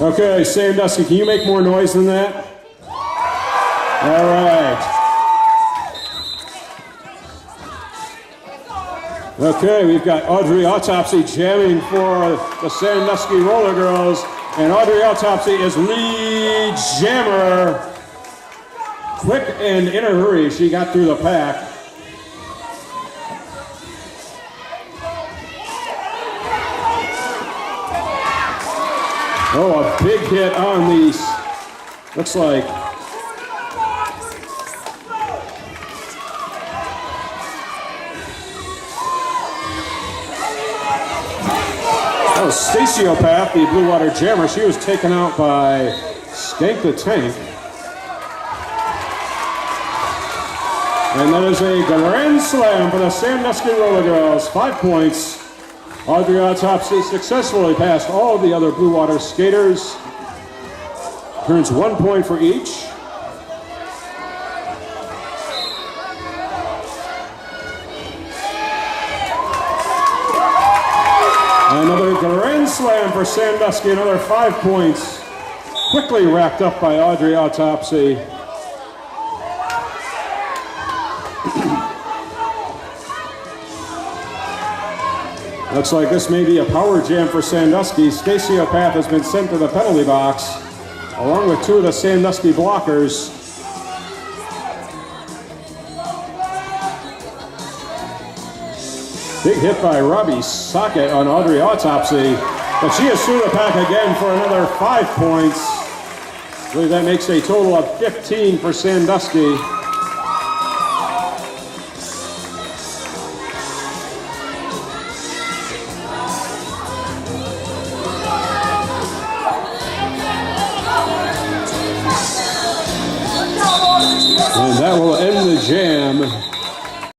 Okay, Sandusky, can you make more noise than that? All right. Okay, we've got Audrey Autopsy jamming for the Sandusky Roller Girls, and Audrey Autopsy is lead jammer. Quick and in a hurry, she got through the pack. Oh, a big hit on these. Looks like. Oh, Staciopath, the Blue Water Jammer, she was taken out by Skank the Tank. And that is a grand slam for the Sandusky Roller Girls. 5 points. Audrey Autopsy successfully passed all of the other Blue Water skaters. Earns 1 point for each. Another grand slam for Sandusky, another 5 points. Quickly wrapped up by Audrey Autopsy. Looks like this may be a power jam for Sandusky. Staciopath has been sent to the penalty box, along with 2 of the Sandusky blockers. Big hit by Robbie Socket on Audrey Autopsy, but she is through the pack again for another 5 points. I believe that makes a total of 15 for Sandusky. And that will end the jam.